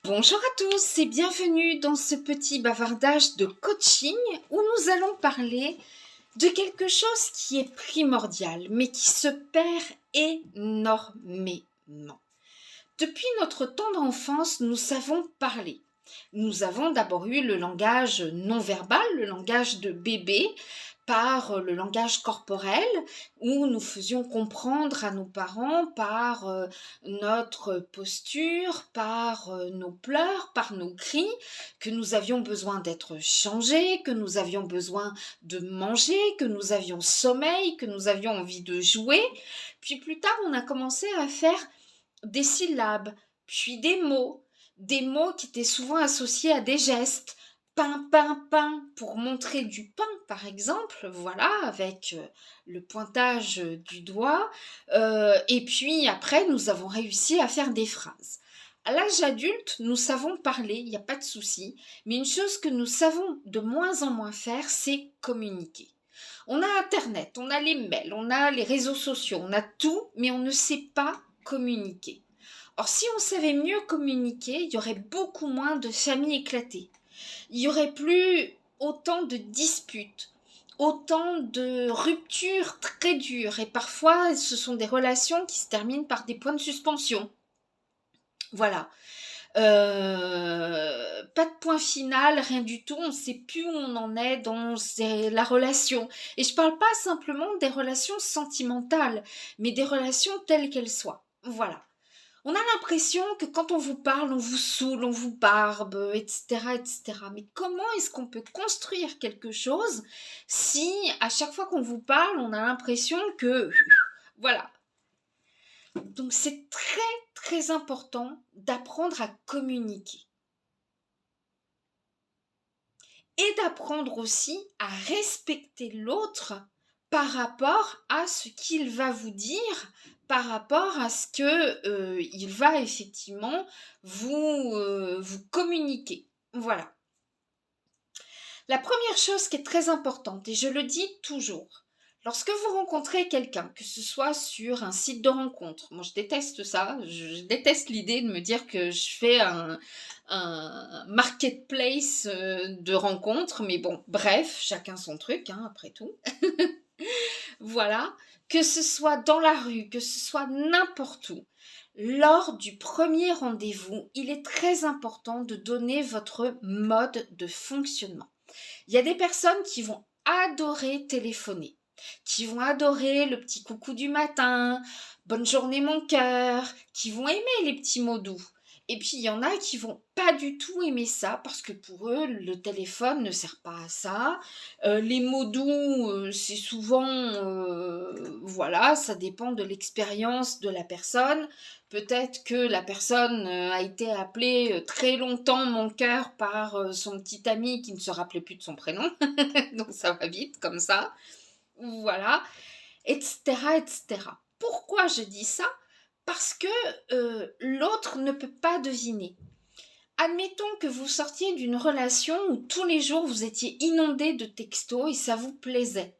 Bonjour à tous et bienvenue dans ce petit bavardage de coaching où nous allons parler de quelque chose qui est primordial mais qui se perd énormément. Depuis notre temps d'enfance, nous savons parler. Nous avons d'abord eu le langage non verbal, le langage de bébé, par le langage corporel, où nous faisions comprendre à nos parents par notre posture, par nos pleurs, par nos cris, que nous avions besoin d'être changés, que nous avions besoin de manger, que nous avions sommeil, que nous avions envie de jouer. Puis plus tard, on a commencé à faire des syllabes, puis des mots qui étaient souvent associés à des gestes. Pain, pain, pain, pour montrer du pain, par exemple, voilà, avec le pointage du doigt. Et puis après, nous avons réussi à faire des phrases. À l'âge adulte, nous savons parler, il n'y a pas de souci, mais une chose que nous savons de moins en moins faire, c'est communiquer. On a Internet, on a les mails, on a les réseaux sociaux, on a tout, mais on ne sait pas communiquer. Or, si on savait mieux communiquer, il y aurait beaucoup moins de familles éclatées. Il n'y aurait plus autant de disputes, autant de ruptures très dures. Et parfois, ce sont des relations qui se terminent par des points de suspension. Voilà. Pas de point final, rien du tout, on ne sait plus où on en est dans la relation. Et je ne parle pas simplement des relations sentimentales, mais des relations telles qu'elles soient. Voilà. On a l'impression que quand on vous parle, on vous saoule, on vous barbe, etc., etc. Mais comment est-ce qu'on peut construire quelque chose si à chaque fois qu'on vous parle, on a l'impression que... Voilà. Donc c'est très, très important d'apprendre à communiquer. Et d'apprendre aussi à respecter l'autre par rapport à ce qu'il va vous dire, par rapport à ce que il va effectivement vous communiquer. Voilà. La première chose qui est très importante, et je le dis toujours, lorsque vous rencontrez quelqu'un, que ce soit sur un site de rencontre, moi je déteste ça, je déteste l'idée de me dire que je fais un marketplace de rencontres, mais bon, bref, chacun son truc, hein, après tout. Voilà, que ce soit dans la rue, que ce soit n'importe où. Lors du premier rendez-vous, il est très important de donner votre mode de fonctionnement. Il y a des personnes qui vont adorer téléphoner, qui vont adorer le petit coucou du matin, bonne journée mon cœur, qui vont aimer les petits mots doux. Et puis il y en a qui vont pas du tout aimer ça parce que pour eux le téléphone ne sert pas à ça. Les mots doux c'est souvent voilà, ça dépend de l'expérience de la personne. Peut-être que la personne a été appelée très longtemps mon cœur par son petit ami qui ne se rappelait plus de son prénom. Donc ça va vite comme ça. Voilà, etc., etc. Pourquoi je dis ça? Parce que l'autre ne peut pas deviner. Admettons que vous sortiez d'une relation où tous les jours vous étiez inondé de textos et ça vous plaisait.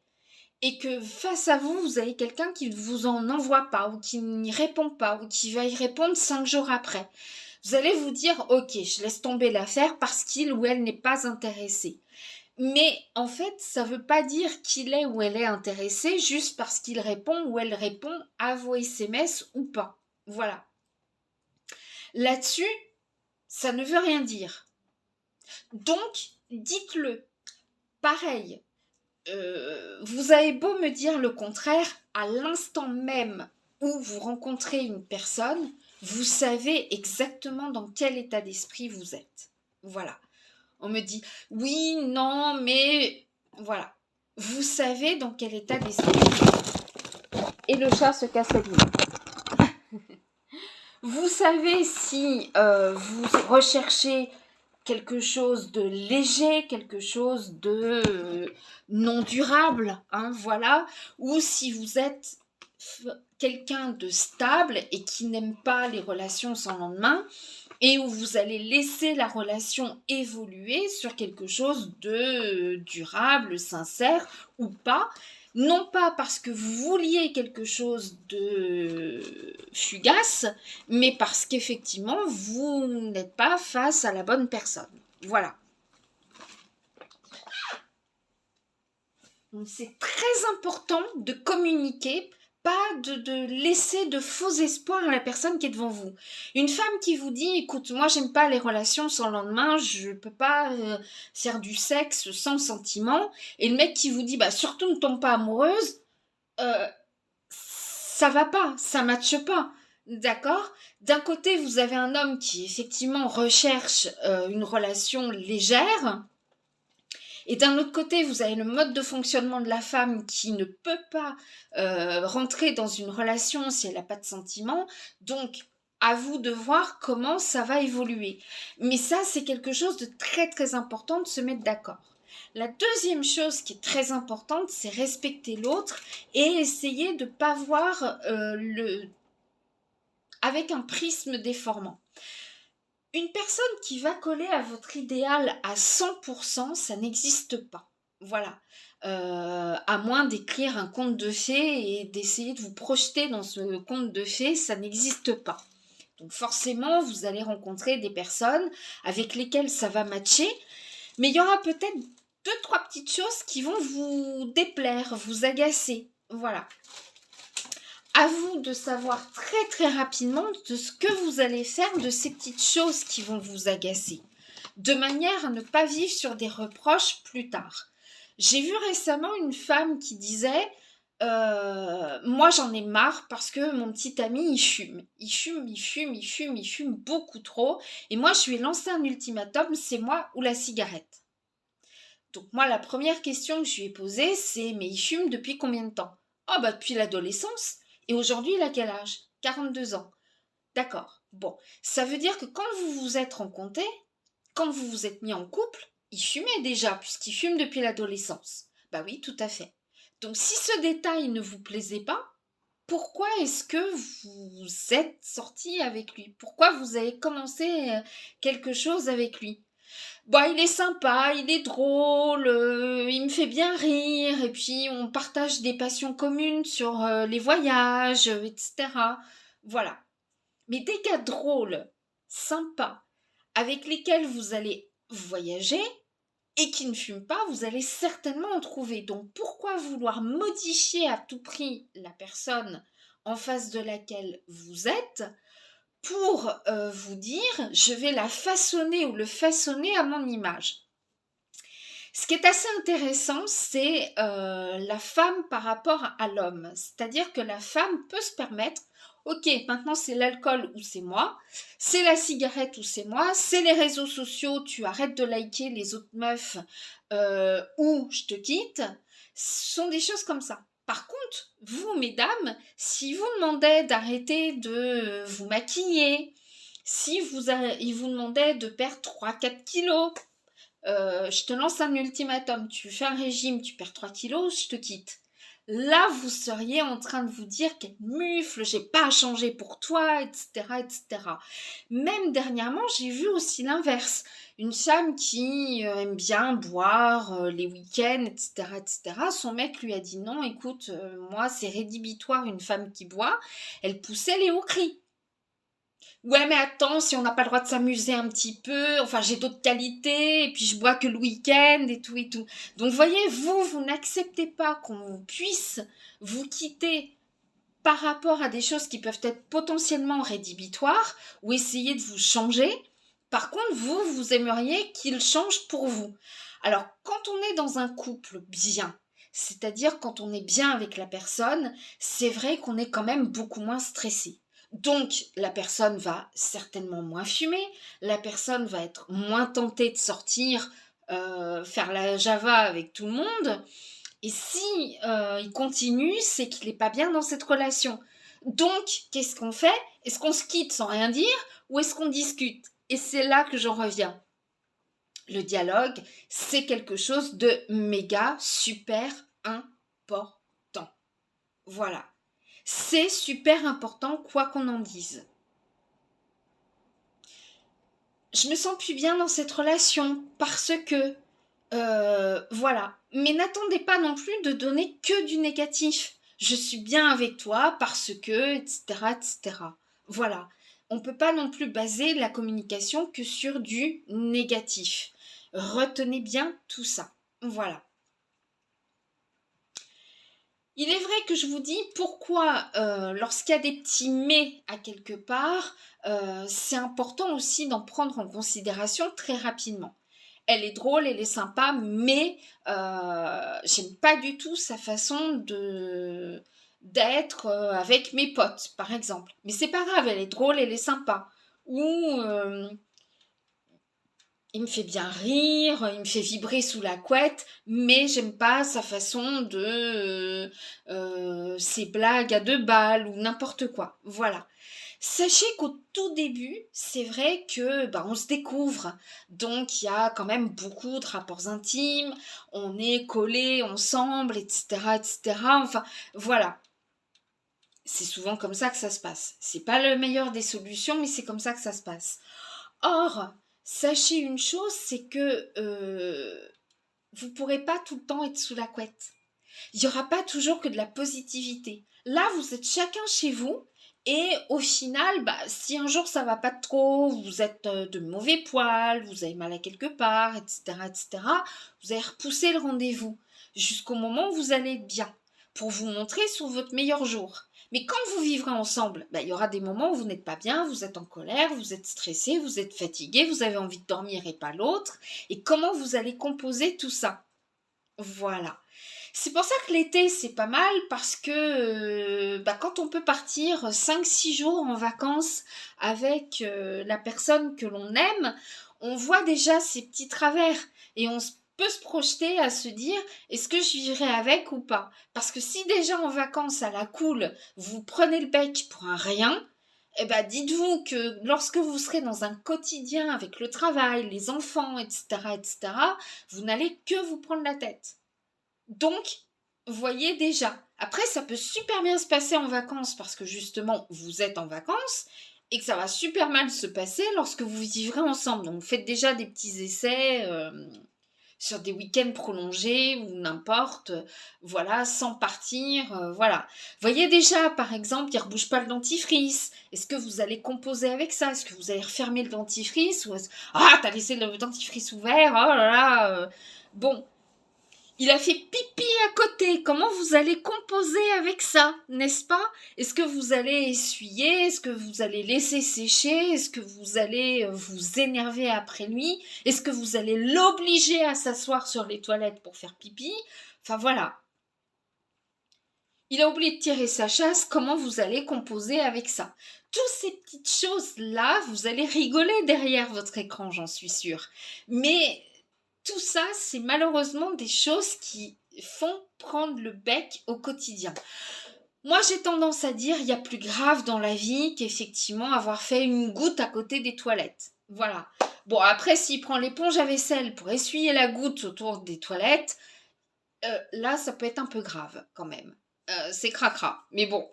Et que face à vous, vous avez quelqu'un qui ne vous en envoie pas, ou qui n'y répond pas, ou qui va y répondre 5 jours après. Vous allez vous dire, ok, je laisse tomber l'affaire parce qu'il ou elle n'est pas intéressé. Mais en fait, ça ne veut pas dire qu'il est ou elle est intéressé juste parce qu'il répond ou elle répond à vos SMS ou pas. Voilà. Là-dessus, ça ne veut rien dire. Donc, dites-le. Pareil, vous avez beau me dire le contraire, à l'instant même où vous rencontrez une personne, vous savez exactement dans quel état d'esprit vous êtes. Voilà. On me dit, oui, non, mais... Voilà. Vous savez dans quel état d'esprit. Et le chat se casse la gueule. Vous savez si vous recherchez quelque chose de léger, quelque chose de non durable, hein, voilà, ou si vous êtes quelqu'un de stable et qui n'aime pas les relations sans lendemain, et où vous allez laisser la relation évoluer sur quelque chose de durable, sincère ou pas, Non pas parce que vous vouliez quelque chose de fugace, mais parce qu'effectivement, vous n'êtes pas face à la bonne personne. Voilà. Donc c'est très important de communiquer, pas de laisser de faux espoirs à la personne qui est devant vous. Une femme qui vous dit, écoute, moi j'aime pas les relations sans lendemain, je peux pas faire du sexe sans sentiment, et le mec qui vous dit, bah surtout ne tombe pas amoureuse, euh, ça va pas, ça matche pas. D'accord. D'un côté, vous avez un homme qui effectivement recherche une relation légère, et d'un autre côté, vous avez le mode de fonctionnement de la femme qui ne peut pas rentrer dans une relation si elle n'a pas de sentiments. Donc, à vous de voir comment ça va évoluer. Mais ça, c'est quelque chose de très très important de se mettre d'accord. La deuxième chose qui est très importante, c'est respecter l'autre et essayer de ne pas voir avec un prisme déformant. Une personne qui va coller à votre idéal à 100%, ça n'existe pas. Voilà. À moins d'écrire un conte de fées et d'essayer de vous projeter dans ce conte de fées, ça n'existe pas. Donc forcément, vous allez rencontrer des personnes avec lesquelles ça va matcher, mais il y aura peut-être deux, trois petites choses qui vont vous déplaire, vous agacer. Voilà. À vous de savoir très très rapidement de ce que vous allez faire de ces petites choses qui vont vous agacer, de manière à ne pas vivre sur des reproches plus tard. J'ai vu récemment une femme qui disait moi j'en ai marre parce que mon petit ami il fume beaucoup trop, et moi je lui ai lancé un ultimatum, c'est moi ou la cigarette. Donc moi la première question que je lui ai posée, c'est mais il fume depuis combien de temps? Oh bah depuis l'adolescence. Et aujourd'hui il a quel âge? 42 ans. D'accord. Bon, ça veut dire que quand vous vous êtes rencontrés, quand vous vous êtes mis en couple, il fumait déjà, puisqu'il fume depuis l'adolescence. Bah oui, tout à fait. Donc si ce détail ne vous plaisait pas, pourquoi est-ce que vous êtes sorti avec lui? Pourquoi vous avez commencé quelque chose avec lui? Bah, il est sympa, il est drôle, il me fait bien rire, et puis on partage des passions communes sur les voyages, etc. Voilà. Mais des gars drôles, sympas, avec lesquels vous allez voyager et qui ne fument pas, vous allez certainement en trouver. Donc pourquoi vouloir modifier à tout prix la personne en face de laquelle vous êtes pour vous dire je vais la façonner ou le façonner à mon image? Ce qui est assez intéressant, c'est la femme par rapport à l'homme. C'est-à-dire que la femme peut se permettre, ok, maintenant c'est l'alcool ou c'est moi, c'est la cigarette ou c'est moi, c'est les réseaux sociaux, tu arrêtes de liker les autres meufs ou je te quitte. Ce sont des choses comme ça. Par contre, vous, mesdames, si vous demandez d'arrêter de vous maquiller, si il vous demandait de perdre 3-4 kilos, je te lance un ultimatum, tu fais un régime, tu perds 3 kilos, je te quitte. Là, vous seriez en train de vous dire quelle mufle, j'ai pas changé pour toi, etc., etc. Même dernièrement, j'ai vu aussi l'inverse. Une femme qui aime bien boire les week-ends, etc., etc. Son mec lui a dit non, écoute, moi, c'est rédhibitoire une femme qui boit. Elle poussait les hauts cris. Ouais, mais attends, si on n'a pas le droit de s'amuser un petit peu, enfin j'ai d'autres qualités, et puis je bois que le week-end et tout et tout. Donc voyez, vous n'acceptez pas qu'on puisse vous quitter par rapport à des choses qui peuvent être potentiellement rédhibitoires ou essayer de vous changer. Par contre, vous aimeriez qu'il change pour vous. Alors, quand on est dans un couple bien, c'est-à-dire quand on est bien avec la personne, c'est vrai qu'on est quand même beaucoup moins stressé. Donc, la personne va certainement moins fumer, la personne va être moins tentée de sortir, faire la Java avec tout le monde. Et si il continue, c'est qu'il n'est pas bien dans cette relation. Donc, qu'est-ce qu'on fait? Est-ce qu'on se quitte sans rien dire ou est-ce qu'on discute? Et c'est là que j'en reviens. Le dialogue, c'est quelque chose de méga super important. Voilà. C'est super important, quoi qu'on en dise. Je me sens plus bien dans cette relation parce que Voilà. Mais n'attendez pas non plus de donner que du négatif. Je suis bien avec toi parce que, etc., etc. Voilà. On ne peut pas non plus baser la communication que sur du négatif. Retenez bien tout ça. Voilà. Il est vrai que je vous dis pourquoi, lorsqu'il y a des petits mais à quelque part, c'est important aussi d'en prendre en considération très rapidement. Elle est drôle, elle est sympa, mais j'aime pas du tout sa façon de d'être avec mes potes, par exemple. Mais c'est pas grave, elle est drôle, elle est sympa. Ou il me fait bien rire, il me fait vibrer sous la couette, mais j'aime pas sa façon de ses blagues à deux balles ou n'importe quoi. Voilà. Sachez qu'au tout début, c'est vrai que on se découvre, donc il y a quand même beaucoup de rapports intimes, on est collés ensemble, etc., etc. Enfin, voilà. C'est souvent comme ça que ça se passe. C'est pas le meilleur des solutions, mais c'est comme ça que ça se passe. Or, sachez une chose, c'est que vous ne pourrez pas tout le temps être sous la couette. Il n'y aura pas toujours que de la positivité. Là, vous êtes chacun chez vous et au final, si un jour ça va pas trop, vous êtes de mauvais poil, vous avez mal à quelque part, etc., etc., vous allez repousser le rendez-vous jusqu'au moment où vous allez être bien pour vous montrer sur votre meilleur jour. Mais quand vous vivrez ensemble, il y aura des moments où vous n'êtes pas bien, vous êtes en colère, vous êtes stressé, vous êtes fatigué, vous avez envie de dormir et pas l'autre. Et comment vous allez composer tout ça? Voilà. C'est pour ça que l'été, c'est pas mal parce que quand on peut partir 5-6 jours en vacances avec la personne que l'on aime, on voit déjà ses petits travers et peut se projeter à se dire est-ce que je vivrai avec ou pas. Parce que si déjà en vacances à la cool, vous prenez le bec pour un rien, dites-vous que lorsque vous serez dans un quotidien avec le travail, les enfants, etc., etc., vous n'allez que vous prendre la tête. Donc, voyez déjà. Après, ça peut super bien se passer en vacances parce que justement, vous êtes en vacances et que ça va super mal se passer lorsque vous vivrez ensemble. Donc, faites déjà des petits essais sur des week-ends prolongés ou n'importe, voilà, sans partir, voilà. Voyez déjà, par exemple, il ne rebouge pas le dentifrice. Est-ce que vous allez composer avec ça? Est-ce que vous allez refermer le dentifrice ou ah, t'as laissé le dentifrice ouvert, oh là là. Bon, il a fait pipi à côté. Comment vous allez composer avec ça, n'est-ce pas? Est-ce que vous allez essuyer? Est-ce que vous allez laisser sécher? Est-ce que vous allez vous énerver après lui? Est-ce que vous allez l'obliger à s'asseoir sur les toilettes pour faire pipi? Enfin voilà. Il a oublié de tirer sa chasse. Comment vous allez composer avec ça? Toutes ces petites choses-là, vous allez rigoler derrière votre écran, j'en suis sûre. Mais tout ça, c'est malheureusement des choses qui font prendre le bec au quotidien. Moi, j'ai tendance à dire, il y a plus grave dans la vie qu'effectivement avoir fait une goutte à côté des toilettes. Voilà. Bon, après, s'il prend l'éponge à vaisselle pour essuyer la goutte autour des toilettes, là, ça peut être un peu grave quand même. C'est cracra. Mais bon,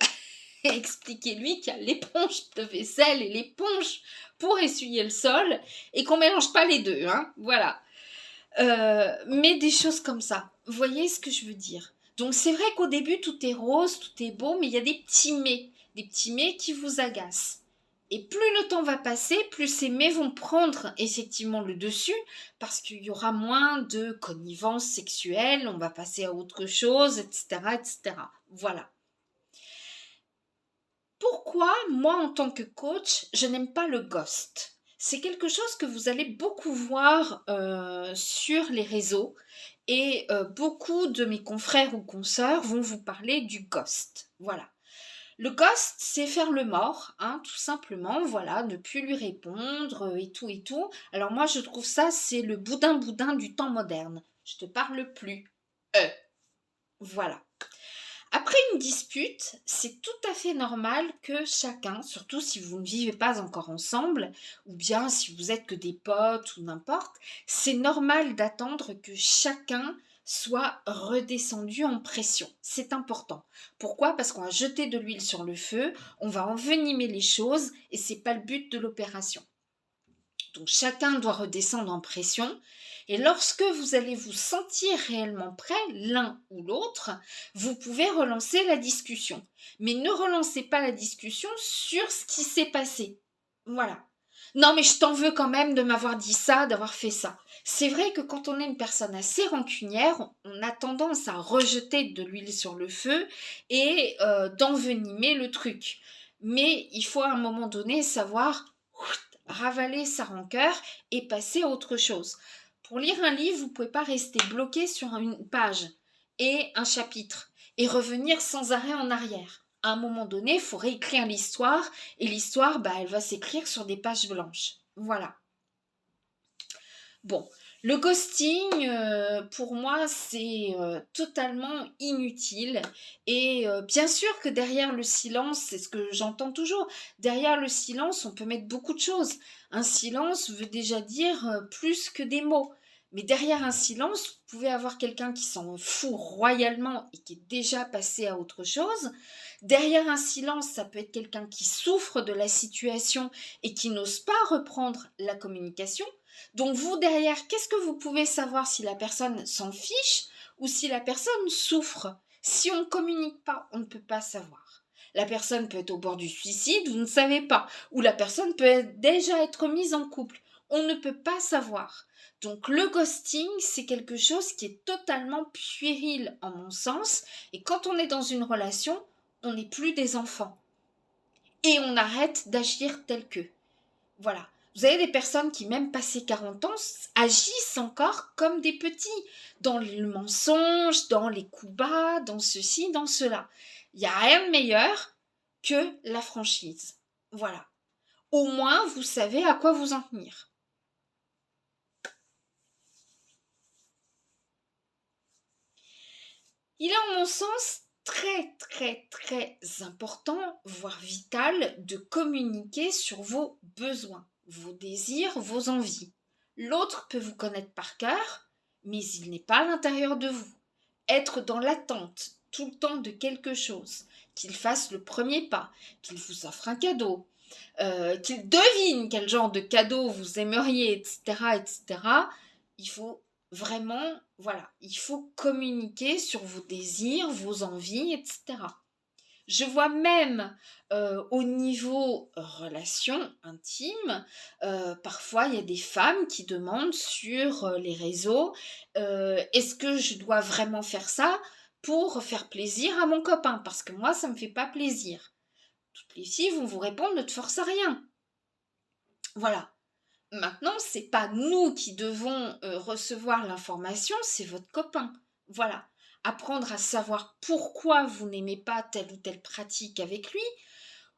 expliquez-lui qu'il y a l'éponge de vaisselle et l'éponge pour essuyer le sol et qu'on mélange pas les deux, hein. Voilà. Mais des choses comme ça. Vous voyez ce que je veux dire? Donc c'est vrai qu'au début tout est rose, tout est beau, mais il y a des petits mais qui vous agacent. Et plus le temps va passer, plus ces mais vont prendre effectivement le dessus, parce qu'il y aura moins de connivence sexuelle, on va passer à autre chose, etc., etc. Voilà. Pourquoi, moi, en tant que coach, je n'aime pas le ghost? C'est quelque chose que vous allez beaucoup voir sur les réseaux et beaucoup de mes confrères ou consoeurs vont vous parler du ghost. Voilà. Le ghost, c'est faire le mort, hein, tout simplement, voilà, ne plus lui répondre et tout et tout. Alors moi, je trouve ça, c'est le boudin-boudin du temps moderne. Je te parle plus. Voilà. Après une dispute, c'est tout à fait normal que chacun, surtout si vous ne vivez pas encore ensemble, ou bien si vous êtes que des potes ou n'importe, c'est normal d'attendre que chacun soit redescendu en pression. C'est important. Pourquoi? Parce qu'on va jeter de l'huile sur le feu, on va envenimer les choses et c'est pas le but de l'opération. Donc chacun doit redescendre en pression. Et lorsque vous allez vous sentir réellement prêt, l'un ou l'autre, vous pouvez relancer la discussion. Mais ne relancez pas la discussion sur ce qui s'est passé. Voilà. Non, mais je t'en veux quand même de m'avoir dit ça, d'avoir fait ça. C'est vrai que quand on est une personne assez rancunière, on a tendance à rejeter de l'huile sur le feu et d'envenimer le truc. Mais il faut à un moment donné savoir ravaler sa rancœur et passer à autre chose. Pour lire un livre, vous ne pouvez pas rester bloqué sur une page et un chapitre et revenir sans arrêt en arrière. À un moment donné, il faut réécrire l'histoire et l'histoire, elle va s'écrire sur des pages blanches. Voilà. Bon, le ghosting, pour moi, c'est totalement inutile. Et bien sûr que derrière le silence, c'est ce que j'entends toujours, derrière le silence, on peut mettre beaucoup de choses. Un silence veut déjà dire plus que des mots. Mais derrière un silence, vous pouvez avoir quelqu'un qui s'en fout royalement et qui est déjà passé à autre chose. Derrière un silence, ça peut être quelqu'un qui souffre de la situation et qui n'ose pas reprendre la communication. Donc vous, derrière, qu'est-ce que vous pouvez savoir si la personne s'en fiche ou si la personne souffre? Si on ne communique pas, on ne peut pas savoir. La personne peut être au bord du suicide, vous ne savez pas. Ou la personne peut déjà être mise en couple. On ne peut pas savoir. Donc le ghosting, c'est quelque chose qui est totalement puéril en mon sens. Et quand on est dans une relation, on n'est plus des enfants. Et on arrête d'agir tel qu'eux. Voilà. Vous avez des personnes qui, même passé 40 ans, agissent encore comme des petits, dans le mensonge, dans les coups bas, dans ceci, dans cela. Il n'y a rien de meilleur que la franchise. Voilà. Au moins, vous savez à quoi vous en tenir. Il est, en mon sens, très, très, très important, voire vital, de communiquer sur vos besoins, vos désirs, vos envies. L'autre peut vous connaître par cœur, mais il n'est pas à l'intérieur de vous. Être dans l'attente tout le temps de quelque chose, qu'il fasse le premier pas, qu'il vous offre un cadeau, qu'il devine quel genre de cadeau vous aimeriez, etc., etc., il faut vraiment, voilà, il faut communiquer sur vos désirs, vos envies, etc. Je vois même au niveau relation intime, parfois il y a des femmes qui demandent sur les réseaux, est-ce que je dois vraiment faire ça pour faire plaisir à mon copain? Parce que moi, ça ne me fait pas plaisir. Toutes les filles vont vous répondre, ne te force à rien. Voilà. Maintenant, c'est pas nous qui devons recevoir l'information, c'est votre copain. Voilà. Apprendre à savoir pourquoi vous n'aimez pas telle ou telle pratique avec lui,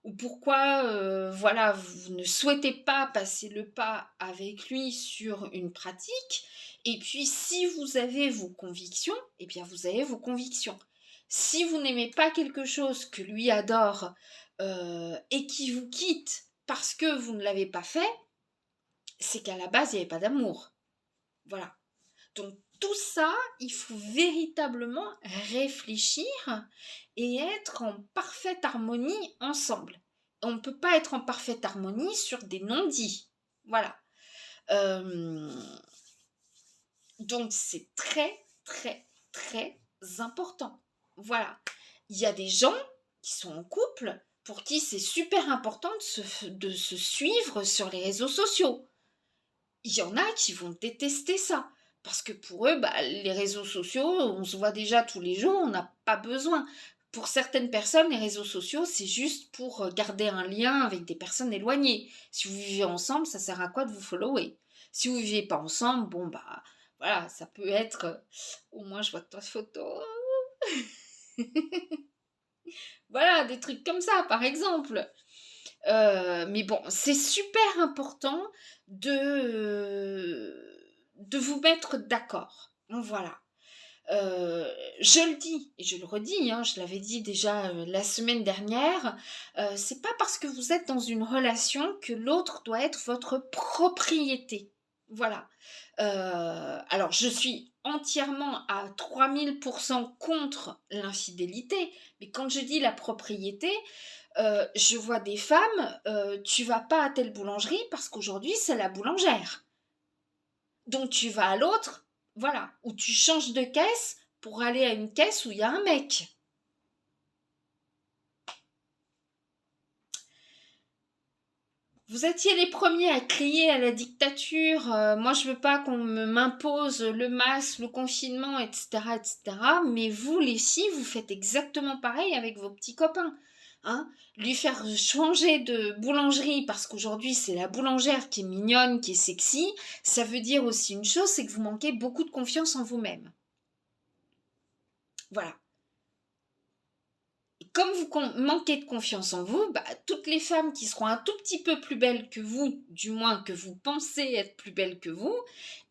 ou pourquoi voilà, vous ne souhaitez pas passer le pas avec lui sur une pratique. Et puis, si vous avez vos convictions, eh bien, vous avez vos convictions. Si vous n'aimez pas quelque chose que lui adore et qui vous quitte parce que vous ne l'avez pas fait, c'est qu'à la base, il n'y avait pas d'amour. Voilà. Donc tout ça, il faut véritablement réfléchir et être en parfaite harmonie ensemble. On ne peut pas être en parfaite harmonie sur des non-dits. Voilà. Donc c'est très, très, très important. Voilà. Il y a des gens qui sont en couple pour qui c'est super important de se suivre sur les réseaux sociaux. Il y en a qui vont détester ça. Parce que pour eux, les réseaux sociaux, on se voit déjà tous les jours, on n'a pas besoin. Pour certaines personnes, les réseaux sociaux, c'est juste pour garder un lien avec des personnes éloignées. Si vous vivez ensemble, ça sert à quoi de vous follower? Si vous ne vivez pas ensemble, voilà, ça peut être au moins je vois ta photo. Voilà, des trucs comme ça, par exemple. Mais bon, c'est super important de vous mettre d'accord. Voilà. Je le dis et je le redis, hein, je l'avais dit déjà la semaine dernière, c'est pas parce que vous êtes dans une relation que l'autre doit être votre propriété. Voilà. Alors, je suis entièrement à 3000% contre l'infidélité, mais quand je dis la propriété, Je vois des femmes, tu vas pas à telle boulangerie parce qu'aujourd'hui c'est la boulangère. Donc tu vas à l'autre, voilà, ou tu changes de caisse pour aller à une caisse où il y a un mec. Vous étiez les premiers à crier à la dictature, moi je veux pas qu'on m'impose le masque, le confinement, etc., etc. Mais vous, les filles, vous faites exactement pareil avec vos petits copains. Hein. Lui faire changer de boulangerie parce qu'aujourd'hui c'est la boulangère qui est mignonne, qui est sexy, ça veut dire aussi une chose, c'est que vous manquez beaucoup de confiance en vous-même. Voilà. Comme vous manquez de confiance en vous, bah, toutes les femmes qui seront un tout petit peu plus belles que vous, du moins que vous pensez être plus belles que vous,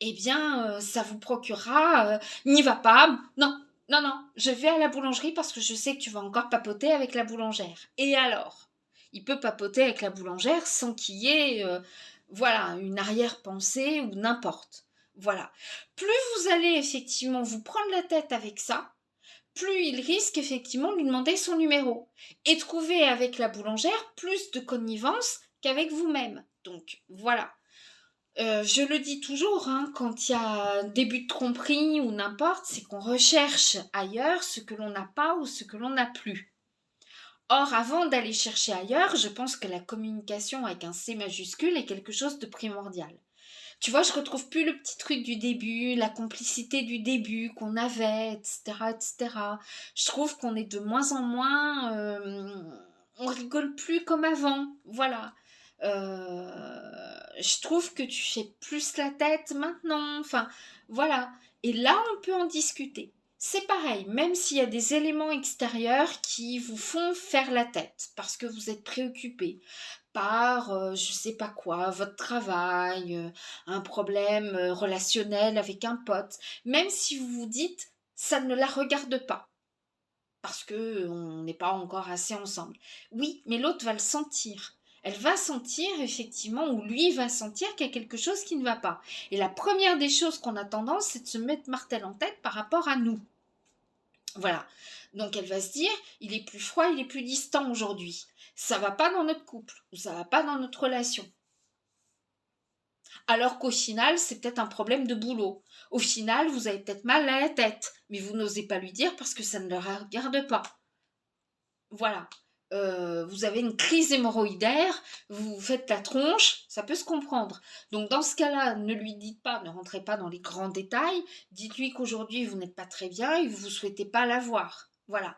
eh bien, ça vous procurera, n'y va pas, non, non, non, je vais à la boulangerie parce que je sais que tu vas encore papoter avec la boulangère. Et alors, il peut papoter avec la boulangère sans qu'il y ait, voilà, une arrière-pensée ou n'importe. Voilà. Plus vous allez effectivement vous prendre la tête avec ça, plus il risque effectivement de lui demander son numéro. Et trouver avec la boulangère plus de connivence qu'avec vous-même. Donc voilà. Je le dis toujours, hein, quand il y a un début de tromperie ou n'importe, c'est qu'on recherche ailleurs ce que l'on n'a pas ou ce que l'on n'a plus. Or, avant d'aller chercher ailleurs, je pense que la communication avec un C majuscule est quelque chose de primordial. Tu vois, je retrouve plus le petit truc du début, la complicité du début qu'on avait, etc., etc. Je trouve qu'on est de moins en moins, on rigole plus comme avant, voilà. Je trouve que tu fais plus la tête maintenant, enfin, voilà. Et là, on peut en discuter. C'est pareil, même s'il y a des éléments extérieurs qui vous font faire la tête parce que vous êtes préoccupé par, je sais pas quoi, votre travail, un problème relationnel avec un pote, même si vous vous dites ça ne la regarde pas parce que on n'est pas encore assez ensemble. Oui, mais l'autre va le sentir. Elle va sentir effectivement, ou lui va sentir qu'il y a quelque chose qui ne va pas. Et la première des choses qu'on a tendance, c'est de se mettre martel en tête par rapport à nous. Voilà. Donc elle va se dire, il est plus froid, il est plus distant aujourd'hui. Ça va pas dans notre couple ou ça va pas dans notre relation. Alors qu'au final, c'est peut-être un problème de boulot. Au final, vous avez peut-être mal à la tête, mais vous n'osez pas lui dire parce que ça ne le regarde pas. Voilà. Vous avez une crise hémorroïdaire, vous vous faites la tronche, ça peut se comprendre. Donc dans ce cas-là, ne lui dites pas, ne rentrez pas dans les grands détails, dites-lui qu'aujourd'hui vous n'êtes pas très bien et que vous ne souhaitez pas la voir. Voilà.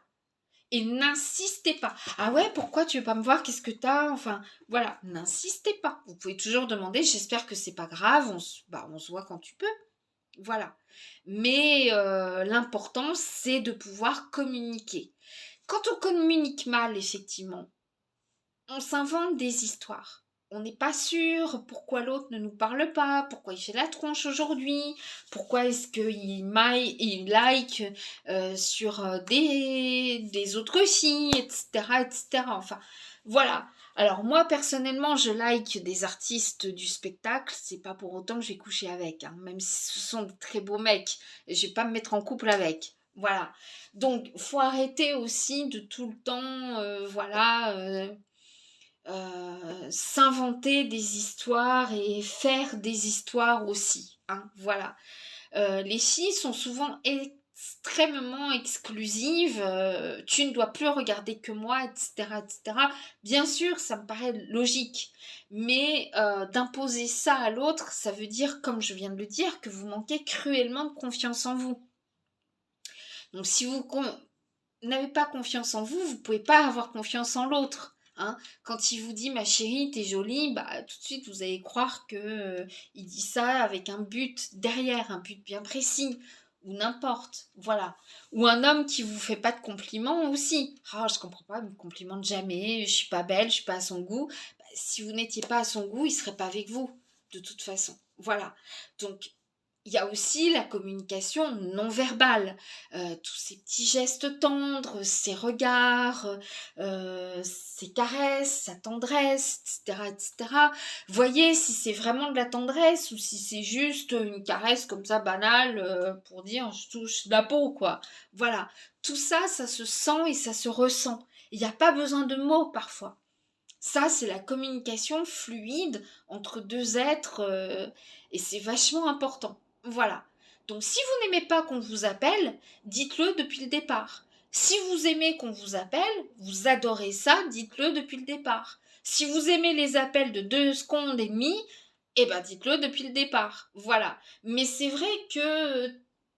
Et n'insistez pas. Ah ouais, pourquoi tu veux pas me voir? Qu'est-ce que t'as? Enfin, voilà, n'insistez pas. Vous pouvez toujours demander, j'espère que c'est pas grave, on se voit quand tu peux. Voilà. Mais l'important, c'est de pouvoir communiquer. Quand on communique mal, effectivement, on s'invente des histoires. On n'est pas sûr pourquoi l'autre ne nous parle pas, pourquoi il fait la tronche aujourd'hui, pourquoi est-ce il like sur des autres filles, etc., etc. Enfin, voilà. Alors moi, personnellement, je like des artistes du spectacle, c'est pas pour autant que je vais coucher avec, hein, même si ce sont de très beaux mecs, et je vais pas me mettre en couple avec. Voilà. Donc, faut arrêter aussi de tout le temps, voilà, s'inventer des histoires et faire des histoires aussi. Hein, voilà. Les filles sont souvent extrêmement exclusives. Tu ne dois plus regarder que moi, etc., etc. Bien sûr, ça me paraît logique. Mais d'imposer ça à l'autre, ça veut dire, comme je viens de le dire, que vous manquez cruellement de confiance en vous. Donc si vous n'avez pas confiance en vous, vous ne pouvez pas avoir confiance en l'autre. Hein. Quand il vous dit ma chérie, t'es jolie, bah tout de suite vous allez croire que il dit ça avec un but derrière, un but bien précis, ou n'importe, voilà. Ou un homme qui vous fait pas de compliments aussi. Ah, je comprends pas, il me complimente jamais, je suis pas belle, je suis pas à son goût. Bah, si vous n'étiez pas à son goût, il serait pas avec vous, de toute façon. Voilà. Donc il y a aussi la communication non verbale, tous ces petits gestes tendres, ces regards, ces caresses, sa tendresse, etc., etc. Voyez si c'est vraiment de la tendresse ou si c'est juste une caresse comme ça banale pour dire je touche la peau, quoi. Voilà, tout ça, ça se sent et ça se ressent. Il n'y a pas besoin de mots parfois. Ça, c'est la communication fluide entre deux êtres et c'est vachement important. Voilà. Donc si vous n'aimez pas qu'on vous appelle, dites-le depuis le départ. Si vous aimez qu'on vous appelle, vous adorez ça, dites-le depuis le départ. Si vous aimez les appels de 2 secondes et demie, eh ben dites-le depuis le départ. Voilà. Mais c'est vrai que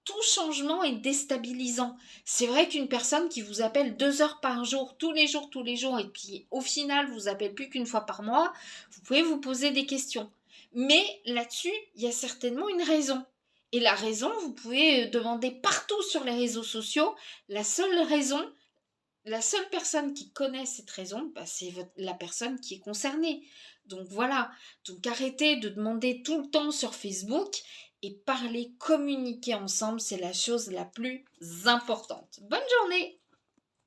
tout changement est déstabilisant. C'est vrai qu'une personne qui vous appelle 2 heures par jour, tous les jours, et puis au final vous appelle plus qu'une fois par mois, vous pouvez vous poser des questions. Mais là-dessus, il y a certainement une raison. Et la raison, vous pouvez demander partout sur les réseaux sociaux. La seule raison, la seule personne qui connaît cette raison, bah, c'est la personne qui est concernée. Donc voilà, donc arrêtez de demander tout le temps sur Facebook et parler, communiquer ensemble, c'est la chose la plus importante. Bonne journée!